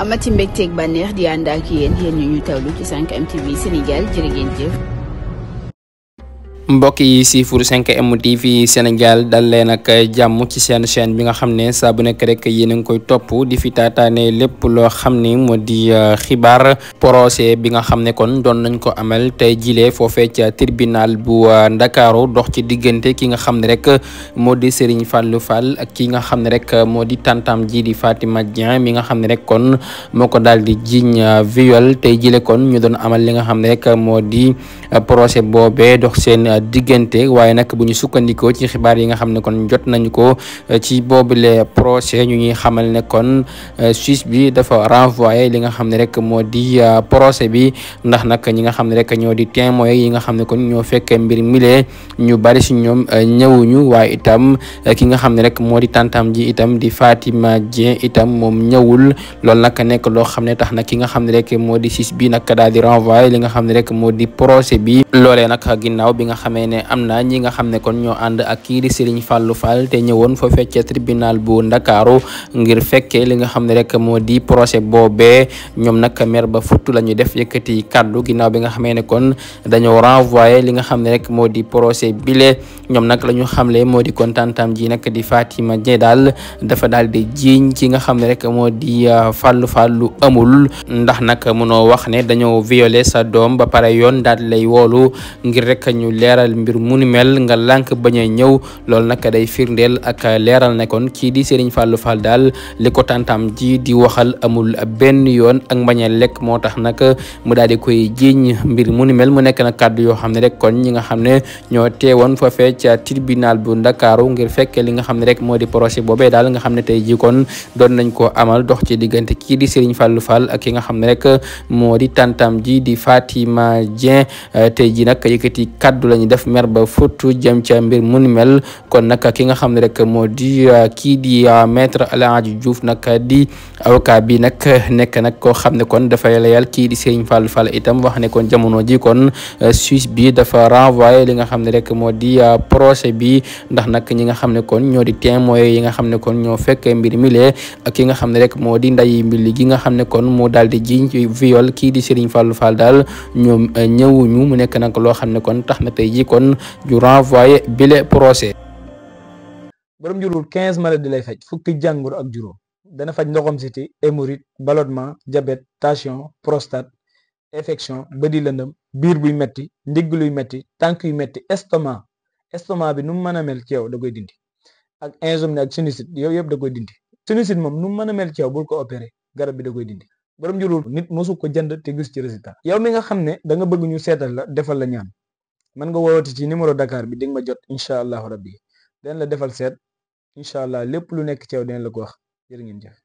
amati mbégteeg bànneex di ànd ak yéen ñu tawlu ci 5M TV Sénégal jërë ngeen jëf. mbokk yi siifur 5M TV Sénégal dal leen ak jàmm ci seen chaîne bi nga xam ne saa bu nekk rek yéen a ngi koy topp di fi taataane lépp loo xam ni moo di xibaar procès bi nga xam ne kon doon nañ ko amal tey jilee foofee ca tribunal bu Ndakaaru dox ci diggante ki nga xam ne rek moo di Serigne Fallou Fall ak ki nga xam ne rek moo di tantam ji di Fatima Dieng mi nga xam ne rek kon moo ko daal di jiiñ viol tey jile kon ñu doon amal li nga xam ne rek moo di procès boobee dox seen diggante waaye nag bu ñu sukkandikoo ci xibaar yi nga xam ne kon jot nañu ko ci boobule procès ñu ñuy xamal ne kon juge bi dafa renvoyé li nga xam ne rek moo di procès bi ndax nag ñi nga xam ne rek ñoo di témoins yi nga xam ne kon ñoo fekkee mbir milee ñu bari si ñoom ñëwuñu waaye itam ki nga xam ne rek moo di tantam ji itam di Fatima Dieng itam moom ñëwul loolu nag nekk loo xam ne tax na ki nga xam ne rek moo di juge bi nag daal di renvoyé li nga xam ne rek moo di procès bi loolee nag ginnaaw bi nga xamee ne am na ñi nga xam ne kon ñoo ànd ak kii di Serigne Fallou Fall te ñëwoon fa fekkee tribunal bu Ndakaaru ngir fekkee li nga xam ne rek moo di procès boobee ñoom nag mer ba futtu la ñu def yëkkati kaddu ginnaaw bi nga xamee ne kon dañoo renvoyé li nga xam ne rek moo di procès bile ñoom nag la ñu xamle moo di kon tantam ji nag di Fatima Dieng daal dafa daal di jiiñ ki nga xam ne rek moo di Fallou Fall lu amul ndax nag mënoo wax ne dañoo violé sa doom ba pare yoon daal lay woolu ngir rek ñu leeral mbir mu ni mel nga lànk bañ a ñëw loolu nag day firndeel ak leeral ne kon kii di Serigne Fallou Fall daal li ko tantam ji di waxal amul benn yoon ak mbañ a lekk moo tax nag mu daal di koy jiiñ mbir mu ni mel mu nekk na kàddu yoo xam ne rek kon ñi nga xam ne ñoo teewoon foofee ca tribunal bu Ndakaaru ngir fekkee li nga xam ne rek moo di procès boobee daal nga xam ne tey ji kon doon nañ ko amal dox ci diggante kii di Serigne Fallou Fall ak ki nga xam ne rek moo di tantam ji di Fatima Dieng tey ji nag yëkkati kaddu lañu def mer ba futu jëm ca mbir mu ni mel kon nag ki nga xam ne rek moo di kii di maître El Hadji Diouf nag di avocat bi nag nekk nag koo xam ne kon dafay layal kii di Serigne Fallou Fall itam wax ne kon jamono ji kon juge bi dafa renvoyé li nga xam ne rek moo di procès bi ndax nag ñi nga xam ne kon ñoo di témoins yi nga xam ne kon ñoo fekkee mbir milee ak ki nga xam ne rek moo di nday mbir gi nga xam ne kon moo daal di jiiñ ci viol kii di Serigne Fallou Fall daal ñoom ñëwuñu mu nekk nag loo xam ne kon tax na tey ji kon ju renvoyé bile procès. borom njurul 15 maladies lay faj fukki jàngoro ak juróom dana faj ndoxam siti hémorroïde ballonnement diabète tension prostate infection bëdi lëndëm biir buy metti ndigg luy metti tànk yu metti estomac bi nu mu mën a mel ci yow da koy dindi ak insomnie ak sinusite yow yëpp da koy dindi sinusite moom nu mu mën a mel ci yow bul ko opéré garab bi da koy dindi borom njurul nit mosu ko jënd te gis ci résultat yow mi nga xam ne da nga bëgg ñu seetal la defal la ñaan mën nga woowati ci numéro Dakar bi di nga ma jot incha allahu rabbi den la defal seet incha allah lépp lu nekk ci yow den la ko wax jërë ngeen jëf